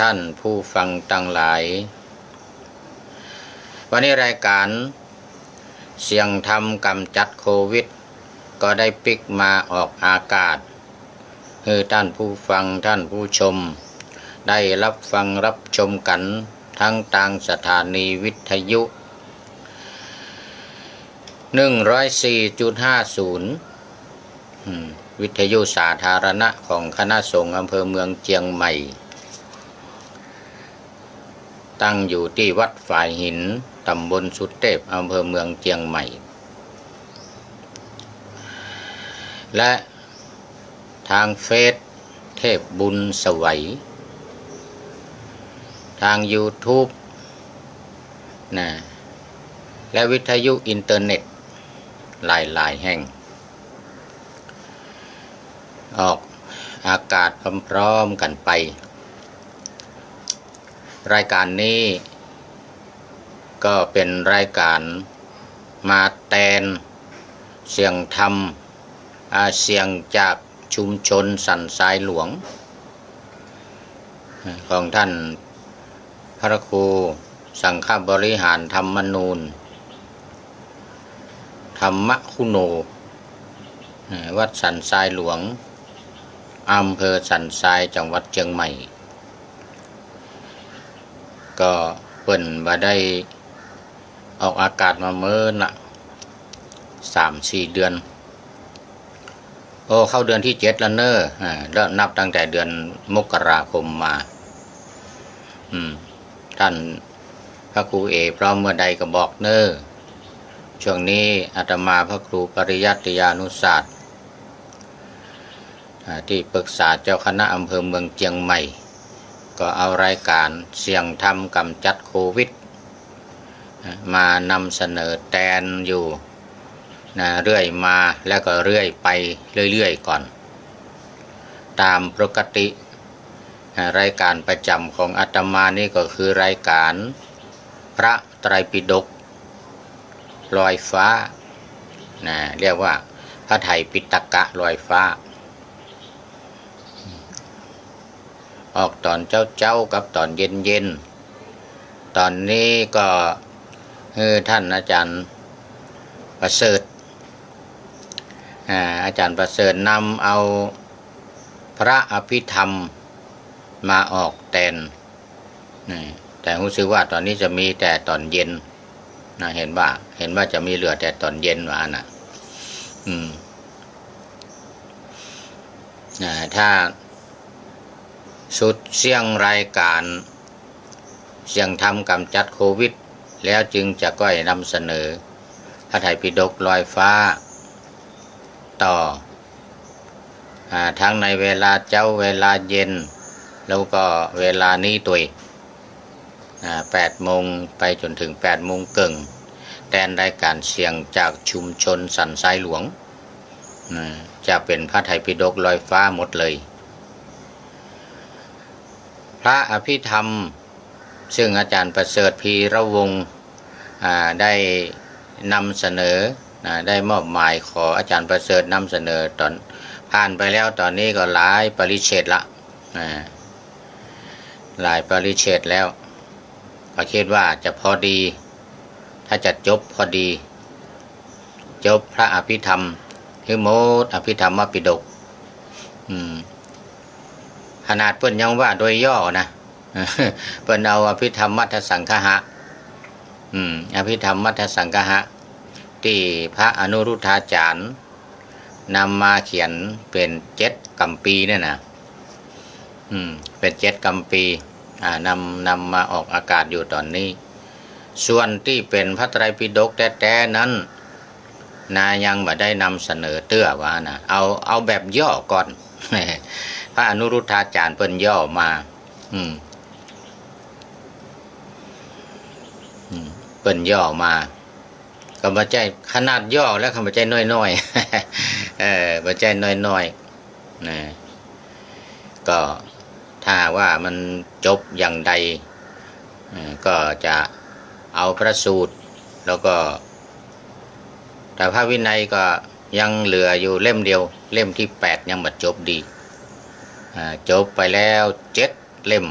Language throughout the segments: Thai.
ท่านผู้ฟังทั้งหลายวันนี้รายการเสียงธรรมกำจัดโควิดก็ได้ปิกมาออกอากาศให้ท่านผู้ฟังท่านผู้ชมได้รับฟังรับชมกันทั้งทางสถานีวิทยุ 104.50 วิทยุสาธารณะของคณะสงฆ์อำเภอเมืองเชียงใหม่ตั้งอยู่ที่วัดฝ่ายหินตำบลสุเทพอำเภอเมืองเชียงใหม่และทางเฟซเทพบุญสวัยทาง YouTube นะและวิทยุอินเทอร์เน็ตหลายแห่งออกอากาศพร้อมๆกันไปรายการนี้ก็เป็นรายการมาแตนเสียงธรรมเสียงจากชุมชนสันทรายหลวงของท่านพระครูสังฆบริหารธรรมนูญธรรมคุโนวัดสันทรายหลวงอำเภอสันทรายจังหวัดเชียงใหม่ก็เพิ่นมาได้ออกอากาศมาเมื่อน่ะ 3-4 เดือนเข้าเดือนที่7แล้วเนอะแล้วนับตั้งแต่เดือนมกราคมมาท่านพระครูเอพร้อมเมื่อใดก็บอกเนอะช่วงนี้อาตมาพระครูปริยัติยานุศาสตร์ที่ปรึกษาเจ้าคณะอำเภอเมืองเชียงใหม่ก็เอารายการเสียงธรรมกำจัดโควิดมานำเสนอแทนอยู่เรื่อยมาแล้วก็เรื่อยไปเรื่อยๆก่อนตามปกติรายการประจำของอาตมานี่ก็คือรายการพระไตรปิฎกลอยฟ้าเรียกว่าพระไถยปิฎกะลอยฟ้าออกตอนเจ้ากับตอนเย็นตอนนี้ก็ท่านอาจารย์ประเสริฐอาจารย์ประเสริฐนำเอาพระอภิธรรมมาออกแทนแต่รู้สึกว่าตอนนี้จะมีแต่ตอนเย็นเห็นว่าจะมีเหลือแต่ตอนเย็นว่าน่ะถ้าสุดเสียงรายการเสียงธรรมกำจัดโควิดแล้วจึงจะก้อยนำเสนอพระไตรปิฎกลอยฟ้าต่อทั้งในเวลาเจ้าเวลาเย็นแล้วก็เวลานี้ตัว8 โมงไปจนถึง8 โมงครึ่งแทนรายการเสียงจากชุมชนสันทรายหลวงจะเป็นพระไตรปิฎกลอยฟ้าหมดเลยพระอภิธรรมซึ่งอาจารย์ประเสริฐพีระวงศ์ได้นำเสนอได้มอบหมายขออาจารย์ประเสริฐนำเสนอตอนผ่านไปแล้วตอนนี้ก็หลายปริเฉดละหลายปริเฉดแล้วก็คิดว่าจะพอดีถ้าจะจบพอดีจบพระอภิธรรมคือโมดอภิธรรมปิฎกขนาดเพิ่นยังว่าโดยย่อนะเพิ่นเอาอภิธรรมมัทสังคหะอภิธรรมมัทสังคหะที่พระอนุรุทธาจารย์นำมาเขียนเป็น7 กัมปีเนี่ยนะเป็น7 กัมปีนำมาออกอากาศอยู่ตอนนี้ส่วนที่เป็นพระไตรปิฎกแท้ๆนั้นยังไม่ได้นำเสนอเตื้อว่านะเอาแบบย่อก่อนพระอนุรุทธาจารย์เพิ่นย่อมาเพิ่นย่อมาก็บ่ใจขนาดย่อแล้วก็บ่ใจน้อยๆบ่ใจน้อยๆนะก็ถ้าว่ามันจบอย่างใดก็จะเอาพระสูตรแล้วก็แต่พระวินัยก็ยังเหลืออยู่เล่มเดียวเล่มที่8ยังบ่จบดีจบไปแล้ว7 เล่ม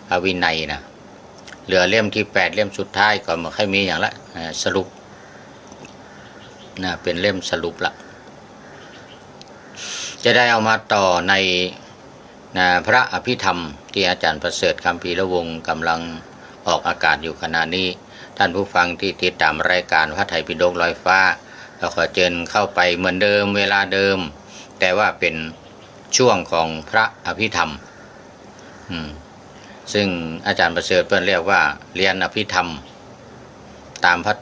พระวินัยนะเหลือเล่มที่8เล่มสุดท้ายก็ไม่ค่อยมีอย่างละสรุปนะเป็นเล่มสรุปละจะได้เอามาต่อในพระอภิธรรมที่อาจารย์ประเสริฐคัมภีรวงศ์กำลังออกอากาศอยู่ขณะนี้ท่านผู้ฟังที่ติดตามรายการพระไตรปิฎกลอยฟ้าเราขอเชิญเข้าไปเหมือนเดิมเวลาเดิมแต่ว่าเป็นช่วงของพระอภิธรรมซึ่งอาจารย์ประเสริฐเพิ่นเรียกว่าเรียนอภิธรรมตามพระ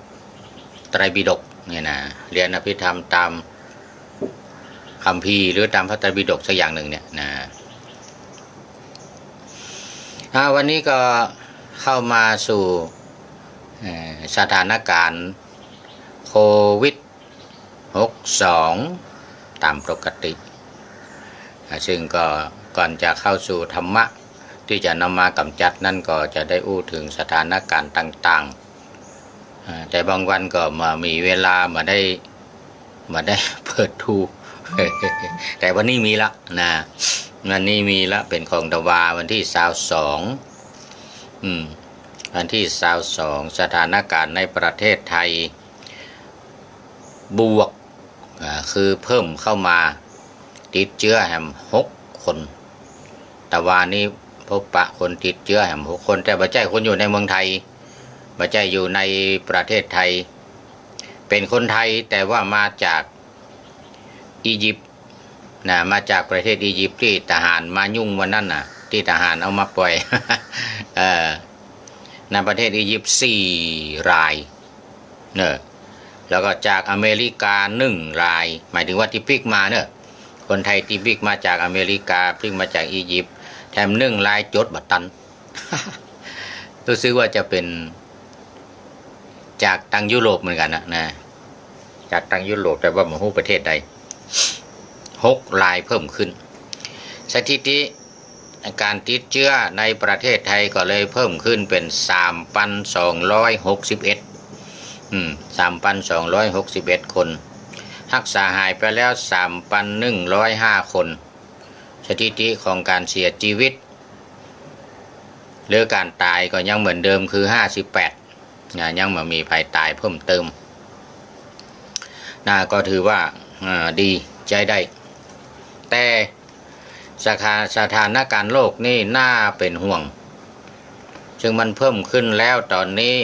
ไตรปิฎกเนี่ยนะเรียนอภิธรรมตามคัมภีร์หรือตามพระไตรปิฎกสักอย่างหนึ่งเนี่ยนะวันนี้ก็เข้ามาสู่สถานการณ์โควิด-62 ตามปกติซึ่งก็ก่อนจะเข้าสู่ธรรมะที่จะนำมากำจัดนั่นก็จะได้อู้ถึงสถานการณ์ต่างๆแต่บางวันก็มามีเวลามาได้เปิดดูแต่วันนี้มีละนะวันนี้มีละเป็นของตะวาวันที่22วันที่22สถานการณ์ในประเทศไทยบวกคือเพิ่มเข้ามาติดเชื้อแหม6 คนตะวานี้พบปะคนติดเชื้อแหม6 คนแต่บ่ใช่คนอยู่ในเมืองไทยบ่ใช่อยู่ในประเทศไทยเป็นคนไทยแต่ว่ามาจากอียิปต์นะมาจากประเทศอียิปต์ที่ทหารมายุ่งวันนั้นน่ะที่ทหารเอามาปล่อยในประเทศอียิปต์4 รายเนอะแล้วก็จากอเมริกา1 รายหมายถึงว่าที่พลิกมาเนอะคนไทยที่พลิกมาจากอเมริกาพลิกมาจากอียิปต์แถม1 รายจดบัตรตัน รู้สึกว่าจะเป็นจากทางยุโรปเหมือนกันนะจากทางยุโรปแต่ว่าไม่รู้ประเทศใด6 รายเพิ่มขึ้นสถิติการติดเชื้อในประเทศไทยก็เลยเพิ่มขึ้นเป็น 3,261 3,261 คนรักษาหายไปแล้ว 3,105 คนสถิติของการเสียชีวิตหรือการตายก็ยังเหมือนเดิมคือ58ยังไม่มีภัยตายเพิ่มเติมก็ถือว่าดีใจได้แต่สถานการณ์โลกนี่น่าเป็นห่วงซึ่งมันเพิ่มขึ้นแล้วตอนนี้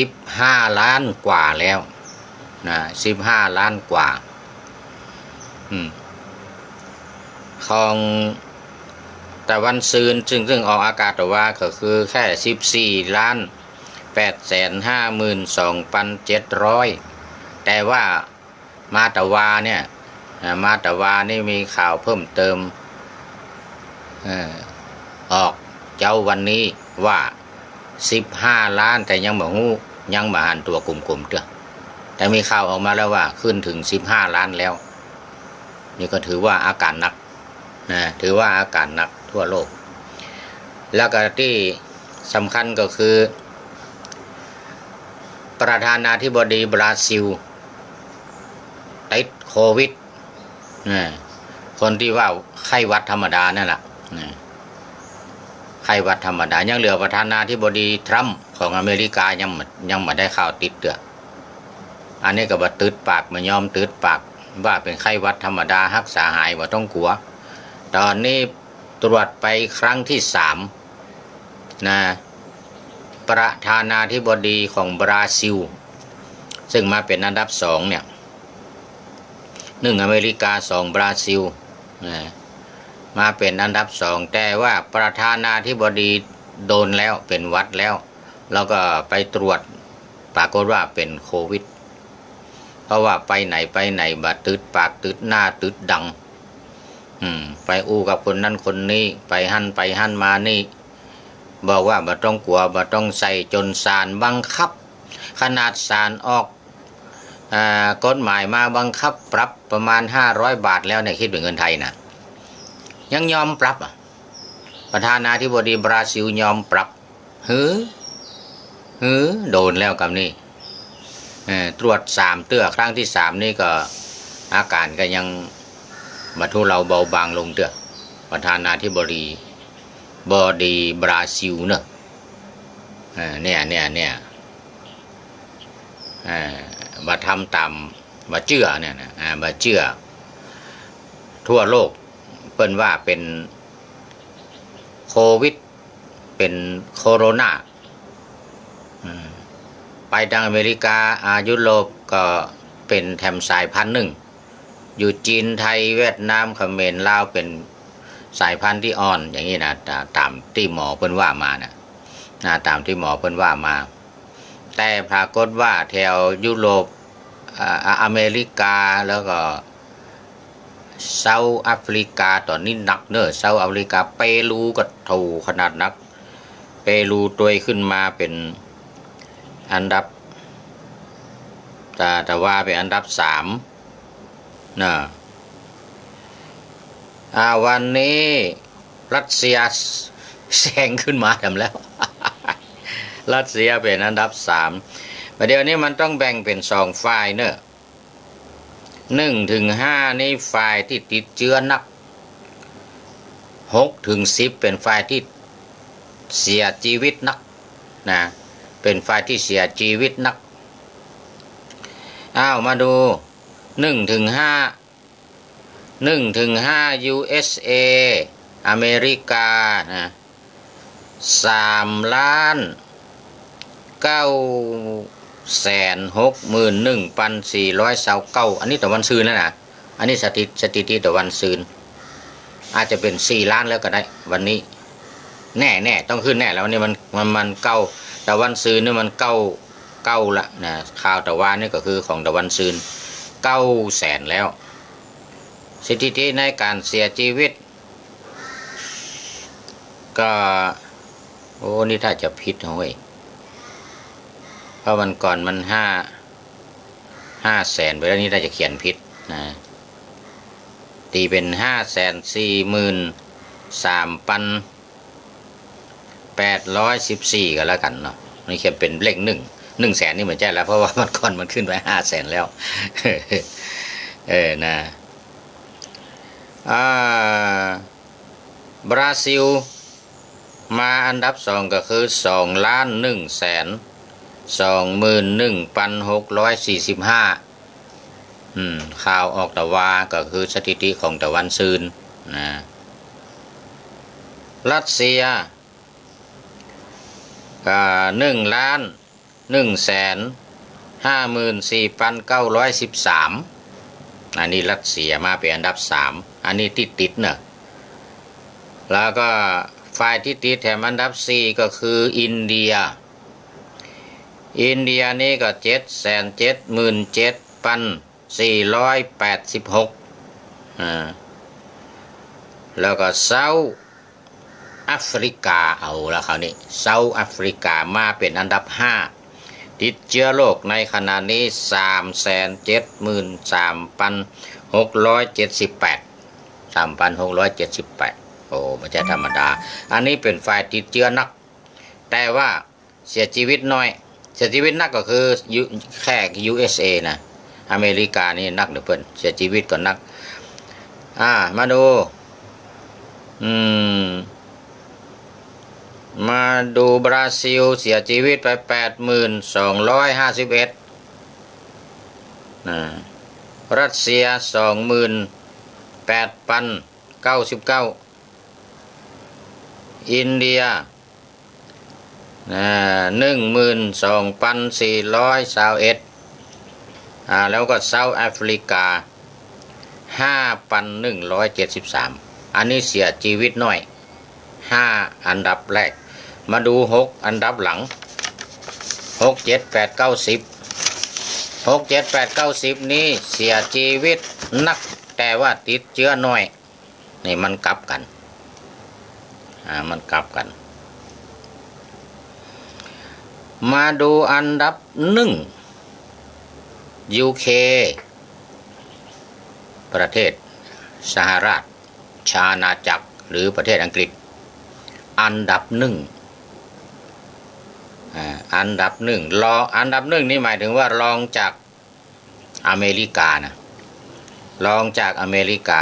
15 ล้านกว่าแล้ว15 ล้านกว่าของแต่วันซืนซึ่งออกอากาศแต่ว่าก็คือแค่14,852,700แต่ว่ามาตะวาเนี่ยมาตะวานี่มีข่าวเพิ่มเติมออกเจ้าวันนี้ว่า15 ล้านแต่ยังบ่ฮู้ยังบ่หันตัวกลุ่มๆเด้อแต่มีข่าวออกมาแล้วว่าขึ้นถึง15 ล้านแล้วนี่ก็ถือว่าอาการหนักถือว่าอาการหนักทั่วโลกแล้วก็ที่สำคัญก็คือประธานาธิบดีบราซิลติดโควิดคนที่ว่าไข้หวัดธรรมดานั่นแหละไข้หวัดธรรมดายังเหลือประธานาธิบดีทรัมป์ของอเมริกายังไม่ได้ข่าวติดเด้ออันนี้ก็บ่ตืดปากมายอมตืดปากว่าเป็นไข้หวัดธรรมดารักษาหายบ่ต้องกลัวตอนนี้ตรวจไปครั้งที่3ประธานาธิบดีของบราซิลซึ่งมาเป็นอันดับ2เนี่ย1อเมริกา2บราซิลมาเป็นอันดับ2แต่ว่าประธานาธิบดีโดนแล้วเป็นหวัดแล้วก็ไปตรวจปรากฏว่าเป็นโควิดเพราะว่าไปไหนบ่ตืดปากตืดหน้าตืดดังไปอู้กับคนนั้นคนนี้ไปหั่นมานี่บอกว่าบ่ต้องกลัวบ่ต้องใส่จนศาลบังคับขนาดศาลออกกฎหมายมาบังคับปรับประมาณ500 บาทแล้วเนี่ยคิดเป็นเงินไทยนะยังยอมปรับประธานาธิบดีบราซิลยอมปรับโดนแล้วกับนี่ตรวจ3 เตื้อครั้งที่3นี่ก็อาการก็ยังบรรทุเราเบาบางลงเตื้อประธานาธิบดี บอดีบราซิลเนอะเนี่ยมาทำตามมาเชื่อเนี่ยนะมาเชื่อทั่วโลกเปิ้นว่าเป็นโควิดเป็นโคโรนาไปทางอเมริกายุโรปก็เป็นแถมสายพันธุ์หนึ่งอยู่จีนไทยเวียดนามเขมรลาวเป็นสายพันธุ์ที่อ่อนอย่างนี้นะตามที่หมอเพิ่นว่ามานะตามที่หมอเพิ่นว่ามาแต่ปรากฏว่าแถวยุโรปอเมริกาแล้วก็เซาท์แอฟริกาตอนนี้หนักเนอะเซาท์แอฟริกาเปรูก็ถูกขนาดนักเปรูตัวขึ้นมาเป็นอันดับแต่ว่าเป็นอันดับ3นะวันนี้รัสเซียแซงขึ้นมาทำแล้ว รัสเซียเป็นอันดับ3ประเดี๋ยวนี้มันต้องแบ่งเป็น2ฝ่ายเนอะ1 ถึง 5นี่ฝ่ายที่ติดเชื้อนัก6 ถึง 10เป็นฝ่ายที่เสียชีวิตนักนะเป็นฝ่ายที่เสียชีวิตนักมาดู1 ถึง 5 1 ถึง 5 USA อเมริกานะ3,961,429อันนี้ต่อวันซืนแล้วนะอันนี้สถิติต่อวันซืนอาจจะเป็น4 ล้านแล้วก็ได้วันนี้แน่ต้องขึ้นแน่แล้ววันนี้มันเก้าแต่วันซืนนี่มันเก้าละนะข่าวแต่ว่านี่ก็คือของตะวันซืน900,000แล้วสถิติในการเสียชีวิตก็นี่ถ้าจะผิดเฮ้ยเพราะวันก่อนมัน500,000ไปแล้วนี่ถ้าจะเขียนผิดนะตีเป็น543,814ก็แล้วกันเนาะนี่เขียนเป็นเลข100,000นี่เหมือนใจแล้วเพราะว่ามันก่อนมันขึ้นไป500,000แล้ว นะบราซิลมาอันดับ2ก็คือ2,121,645ข่าวออกแต่ว่าก็คือสถิติของตะวันซืนนะรัสเซียก็1,154,913อันนี้รัสเซียมาเป็นอันดับ3อันนี้ติดเนอะแล้วก็ฝ่ายที่ติดแถมอันดับ4ก็คืออินเดียนี่ก็777,486แล้วก็เซาท์แอฟริกาเอาแล้วคราวนี้เซาท์แอฟริกามาเป็นอันดับ5ติดเชื้อโรคในขณะนี้373,678ไม่ใช่ธรรมดาอันนี้เป็นฝ่ายติดเชื้อนักแต่ว่าเสียชีวิตน้อยเสียชีวิตนักก็คือแค่ USA นะอเมริกานี่นักเดี๋ยวเพิ่นเสียชีวิตก่อนนักมาดูบราซิลเสียชีวิตไป 8,251 รัสเซีย 28,099 อินเดีย12,421แล้วก็เซาท์แอฟริกา 5,173 อันนี้เสียชีวิตน้อย5อันดับแรกมาดู6อันดับหลัง6 7 8 9 10 6 7 8 9 10นี้เสียชีวิตนักแต่ว่าติดเชื้อน้อยนี่มันกลับกันมาดูอันดับ1 UK ประเทศสหราชอาณาจักรหรือประเทศอังกฤษอันดับ1อันดับ1รองอันดับ1นี่หมายถึงว่ารองจากอเมริกานะรองจากอเมริกา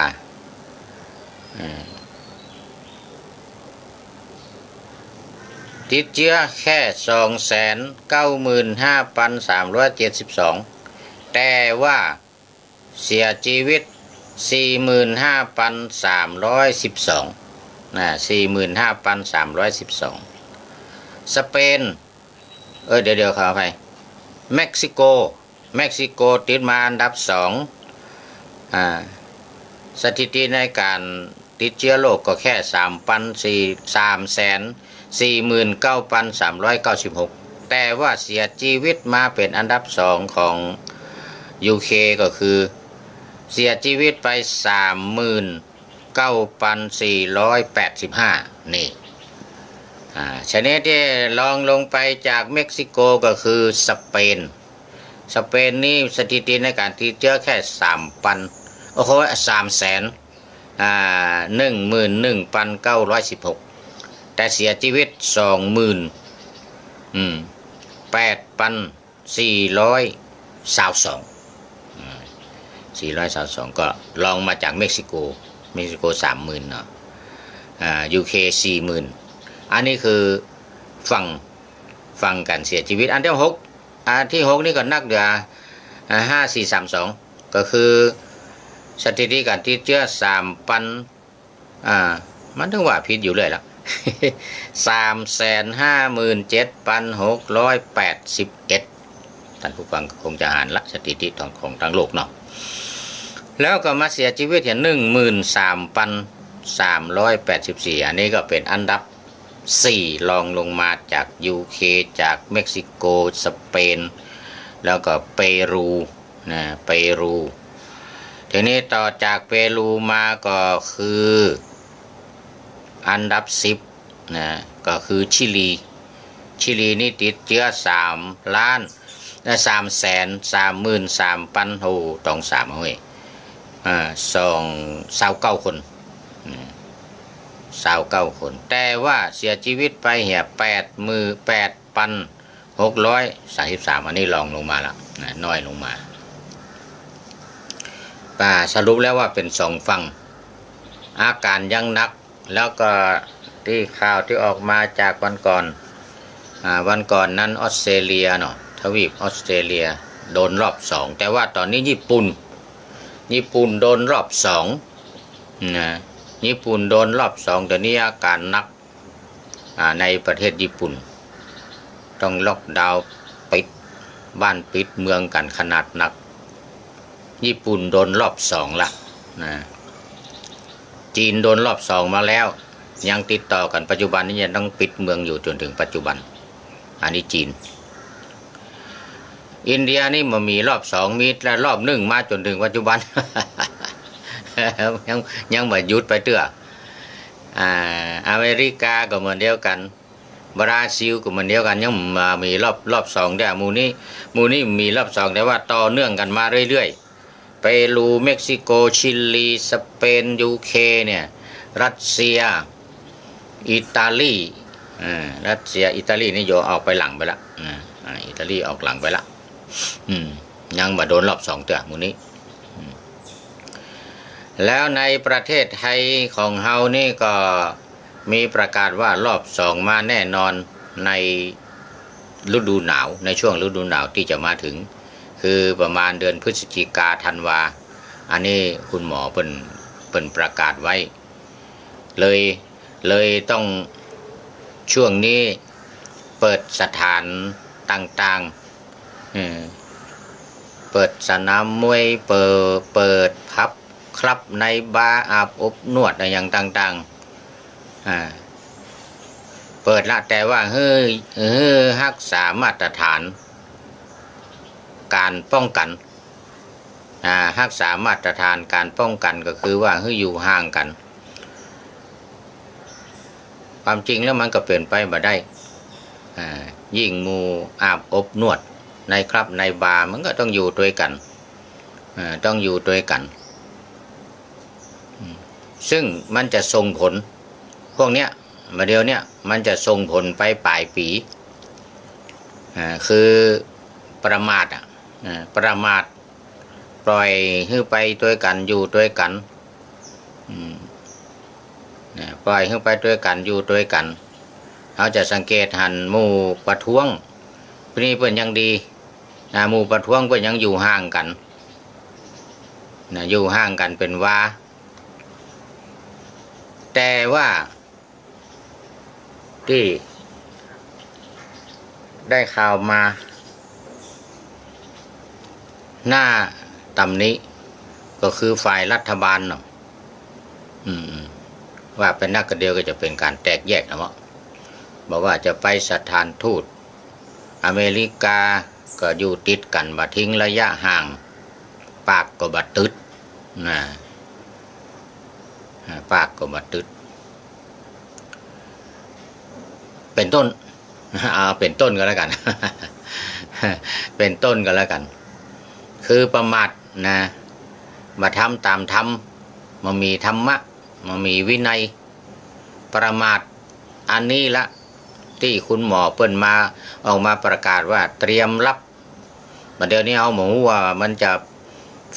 ติดเชื้อแค่ 295,372 แต่ว่าเสียชีวิต 45,312 45,312 สเปนเดี๋ยวขออภัยเม็กซิโกติดมาอันดับ2สถิติในการติดเชื้อโรคก็แค่349,396 แต่ว่าเสียชีวิตมาเป็นอันดับ2ของ UK ก็คือเสียชีวิตไป 39,485 นี่ชนิดที่ลองลงไปจากเม็กซิโกก็คือสเปนนี่สถิติในการติดเชื้อแค่ 3,11,916 แต่เสียชีวิต 28,422 ก็ลองมาจากเม็กซิโก 30,000 เนาะUK 40,000 อันนี้คือฟังกันเสียชีวิตอันที่6นี่ก็นักเดือ5432 ก็คือสถิติการติดเชื้อ มันต้องว่าผิดอยู่เลยล่ะ 357,681 ท่านผู้ฟังคงจะอ่านละสถิติของทั้งโลกเนาะแล้วก็มาเสียชีวิต13,384 อันนี้ก็เป็นอันดับ4รองลงมาจาก UK จากเม็กซิโกสเปนแล้วก็เปรูทีนี้ต่อจากเปรูมาก็คืออันดับ10ก็คือชิลีนี่ติดเชื้อ3,333,623เฮ้ย29 คน29 คนแต่ว่าเสียชีวิตไป88,633 อันนี้ลองลงมาแล้วน้อยลงมาสรุปแล้วว่าเป็น2ฝั่งอาการยังหนักแล้วก็ที่ข่าวที่ออกมาจากวันก่อนนั้นออสเตรเลียเนาะทวีปออสเตรเลียโดนรอบ2แต่ว่าตอนนี้ญี่ปุ่นโดนรอบ2ญี่ปุ่นโดนรอบ2แต่นี้อาการหนักในประเทศญี่ปุ่นต้องล็อกดาวน์ปิดบ้านปิดเมืองกันขนาดหนักญี่ปุ่นโดนรอบ2ละจีนโดนรอบ2มาแล้วยังติดต่อกันปัจจุบันนี้ยังต้องปิดเมืองอยู่จนถึงปัจจุบันอันนี้จีนอินเดียนี่มันมีรอบ2มีและรอบ1มาจนถึงปัจจุบัน ยังไม่หยุดไปเตื้ออเมริกาก็เหมือนเดียวกันบราซิลก็เหมือนเดียวกันยังมีรอบ2แต่หมู่นี้มีรอบ2แต่ว่าต่อเนื่องกันมาเรื่อยๆเปรูเม็กซิโกชิลีสเปน UK เนี่ยรัสเซียอิตาลีอิตาลีนี่โยออกไปหลังไปละอิตาลีออกหลังไปละยังมาโดนรอบ2เตื้อหมู่นี้แล้วในประเทศไทยของเฮานี่ก็มีประกาศว่ารอบ2มาแน่นอนในฤดูหนาวในช่วงฤดูหนาวที่จะมาถึงคือประมาณเดือนพฤศจิกาธันวาอันนี้คุณหมอเพิ่นประกาศไว้เลยต้องช่วงนี้เปิดสถานต่างๆเปิดสนามมวยเปิดพับครับในบาร์อาบอบนวดอะไรอย่างต่างๆเปิดละแต่ว่ารักษามาตรฐานการป้องกันรักษามาตรฐานการป้องกันก็คือว่าอยู่ห่างกันความจริงแล้วมันก็เปลี่ยนไปบ่ได้ยิ่งหมู่อาบอบนวดในครับในบาร์มันก็ต้องอยู่ด้วยกันซึ่งมันจะส่งผลพวกเนี้ยมาเดียวเนี้ยมันจะส่งผลไปปลายปีคือประมาทปล่อยให้ไปด้วยกันอยู่ด้วยกันปล่อยให้ไปด้วยกันอยู่ด้วยกัน เราจะสังเกตหันหมู่ประท้วงนี่เพิ่นยังดีหมู่ประท้วงเพิ่นยังอยู่ห่างกันอยู่ห่างกันเป็นว่าแต่ว่าที่ได้ข่าวมาหน้าตำนี้ก็คือฝ่ายรัฐบาลเนาะว่าเป็นนักเดียวก็จะเป็นการแตกแยกนะมั้งบอกว่าจะไปสถานทูตอเมริกาก็อยู่ติดกันบ่ทิ้งระยะห่างปากก็บ่ตึดนะปากก็บ่ตึดเป็นต้นเป็นต้นก็แล้วกัน เป็นต้นก็แล้วกันคือประมาทนะมาทำตามธรรมมามีธรรมะมามีวินัยประมาทอันนี้ละที่คุณหมอเปิ้นมาออกมาประกาศว่าเตรียมรับมาเดี๋ยวนี้เอาหมูว่ามันจะ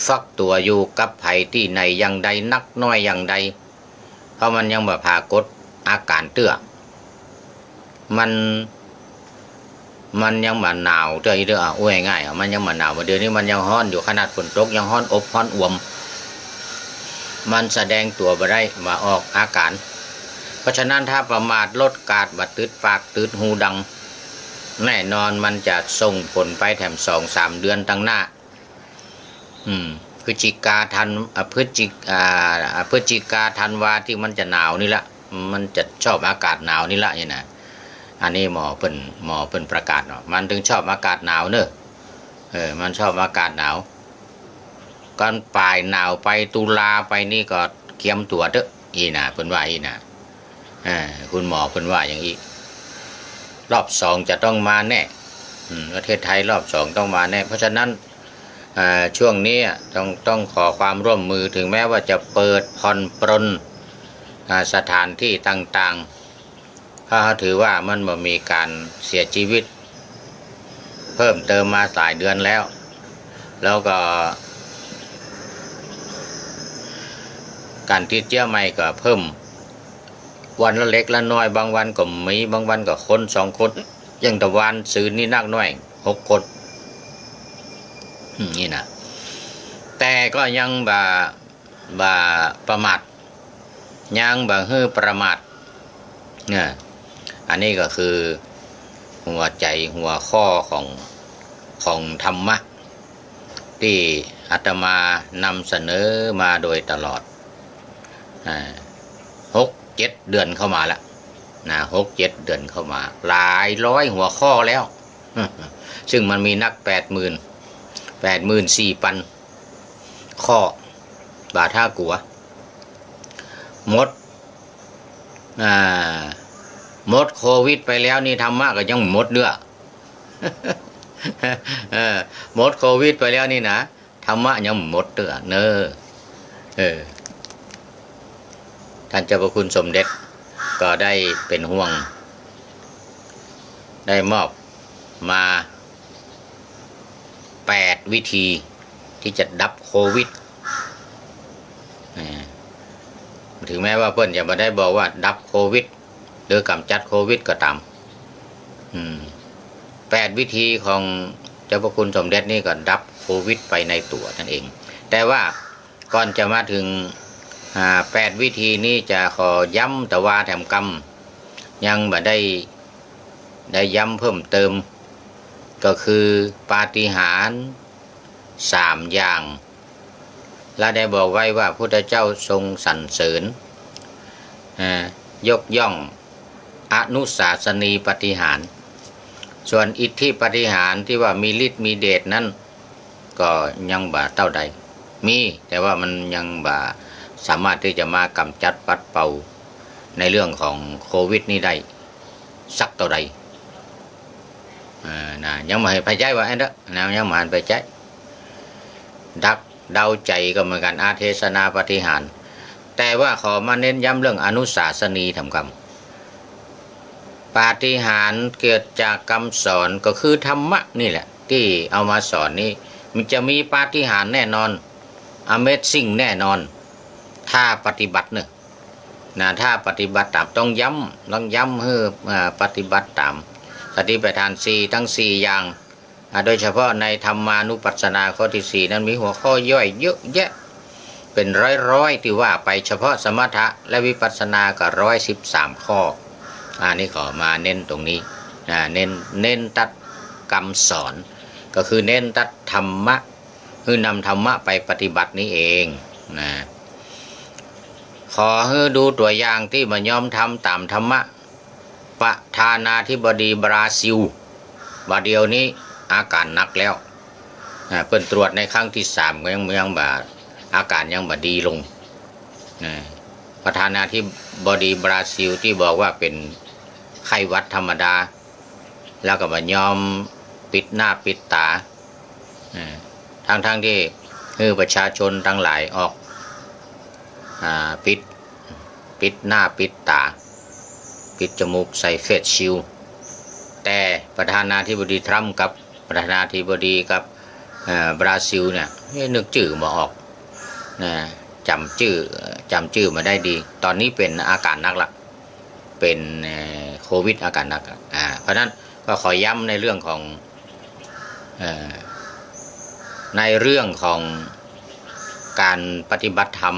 ฟักตัวอยู่กับไผที่ในอย่างใดนักน้อยอย่างใดเพราะมันยังแบบพากฏอาการเตื้อมันยังมาหนาวเตื้ออีเด้ออ้วยง่ายมันยังมาหนาวมาเดี๋ยวนี้มันยังร้อนอยู่ขนาดฝนตกยังร้อนอบร้อนอ่วมมันแสดงตัวบ่ได้มาออกอาการเพราะฉะนั้นถ้าประมาทลดกาดบัดตืดปากตืดหูดังแน่นอนมันจะส่งผลไปแถม2-3 เดือนตั้งหน้าพฤศจิกาธันวาที่มันจะหนาวนี่ละมันจะชอบอากาศหนาวนี่ละนี่นะอันนี้หมอเพิ่นประกาศเนาะมันถึงชอบอากาศหนาวเนอะมันชอบอากาศหนาวก่อนปลายหนาวไปตุลาไปนี่ก็เตรียมตัวเด้ออีน่ะเพิ่นว่าอีน่ะคุณหมอเพิ่นว่าอย่างนี้รอบ2จะต้องมาแน่ประเทศไทยรอบ2ต้องมาแน่เพราะฉะนั้นช่วงนี้ต้องขอความร่วมมือถึงแม้ว่าจะเปิดผ่อนปรนสถานที่ต่างๆเพราะถือว่ามันบ่มีการเสียชีวิตเพิ่มเติมมาหลายเดือนแล้วก็การติดเชื้อใหม่ก็เพิ่มวันละเล็กละน้อยบางวันก็มีบางวันก็คน2 คนอย่างตะวันซื้อนี่นักน้อย6 คนนี่นะแต่ก็ยังบ่ประมาทยังบ่ฮื้อประมาทเนี่ยอันนี้ก็คือหัวใจหัวข้อของธรรมะที่อาตมานำเสนอมาโดยตลอด6-7 เดือนเข้ามาแล้วนะ6-7 เดือนเข้ามาหลายร้อยหัวข้อแล้ว ซึ่งมันมีนัก84,000 ข้อบาท่ากัวหมดโควิดไปแล้วนี่ธรรมะก็ยังหมดเด้อ หมดโควิดไปแล้วนี่นะธรรมะยังหมดเด้อเนอท่านเจ้าพระคุณสมเด็จก็ได้เป็นห่วงได้มอบมา8 วิธีที่จะดับโควิดถึงแม้ว่าเพิ่นจะไม่ได้บอกว่าดับโควิดหรือกำจัดโควิดก็ตาม8 วิธีของเจ้าพระคุณสมเด็จนี่ก็ดับโควิดไปในตัวนั่นเองแต่ว่าก่อนจะมาถึง8 วิธีนี้จะขอย้ำแต่ว่าแถมกรรมยังบ่ได้ย้ำเพิ่มเติมก็คือปาฏิหาริย์3 อย่างและได้บอกไว้ว่าพุทธเจ้าทรงสรรเสริญยกย่องอนุสาสนีปาฏิหาริย์ส่วนอิทธิปาฏิหาริย์ที่ว่ามีฤทธิ์มีเดชนั้นก็ยังบ่เท่าใดมีแต่ว่ามันยังบ่สามารถที่จะมากำจัดปัดเป่าในเรื่องของโควิดนี้ได้สักเท่าใดยังไม่ให้ไปใจว่าไอ้เด้อยังไม่ให้ไปใจดักเดาใจก็เหมือนกันอาเทศนาปาฏิหาริย์แต่ว่าขอมาเน้นย้ำเรื่องอนุสาสนีธรรมกรรมปาฏิหาริย์เกิดจากคำสอนก็คือธรรมะนี่แหละที่เอามาสอนนี้มันจะมีปาฏิหาริย์แน่นอน Amazing แน่นอนถ้าปฏิบัติเนี่ย นะถ้าปฏิบัติตามต้องย้ำให้ปฏิบัติตามสติปัฏฐานสี่ทั้ง4อย่างโดยเฉพาะในธรรมานุปัสสนาข้อที่4นั้นมีหัวข้อย่อยเยอะแยะเป็นร้อยที่ว่าไปเฉพาะสมถะและวิปัสสนาก็113ข้อนี่ขอมาเน้นตรงนี้เน้นตัดกรรมสอนก็คือเน้นตัดธรรมะคือนำธรรมะไปปฏิบัตินี้เองนะขอให้ดูตัวอย่างที่มันยอมทำตามธรรมะประธานาธิบดีบราซิลว่าเดียวนี้อาการหนักแล้วเพิ่นตรวจในครั้งที่3ก็ยังบ่อาการยังบ่ดีลงประธานาธิบดีบราซิลที่บอกว่าเป็นไข้หวัดธรรมดาแล้วก็บ่ยอมปิดหน้าปิดตาทั้งที่ประชาชนทั้งหลายออกปิดหน้าปิดตาปิดจมูกใส่เฟสชิลด์แต่ประธานาธิบดีทรัมป์กับประธานาธิบดีกับบราซิลเนี่ยนึกชื่อมาออกจำชื่อมาได้ดีตอนนี้เป็นอาการหนักละเป็นโควิดอาการหนักเพราะนั้นก็ขอย้ำในเรื่องของการปฏิบัติธรรม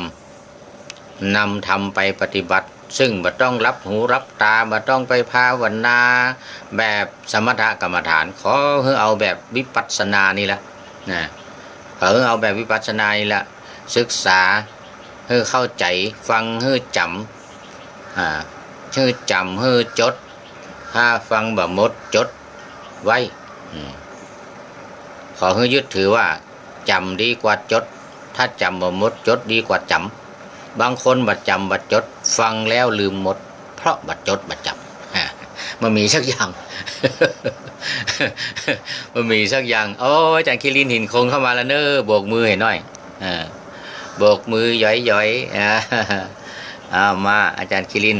นำธรรมไปปฏิบัติซึ่งบ่ต้องรับหูรับตาบ่ต้องไปภาวนาแบบสมถกรรมฐานขอให้เอาแบบวิปัสสนานี่แหละขอให้เอาแบบวิปัสสนานี่แหละศึกษาให้เข้าใจฟังให้จำให้จดถ้าฟังบ่หมดจดไว้ขอให้ยึดถือว่าจำดีกว่าจดถ้าจำบ่หมดจดดีกว่าจำบางคนบัดจำบัดจดฟังแล้วลืมหมดเพราะบัดจดบัดจำมันมีสักอย่าง มันมีสักอย่างโอ้อาจารย์คิรินหินคงเข้ามาแล้วเนอะโบกมือให้หน่อยโบกมือหย่อยๆมาอาจารย์คิริน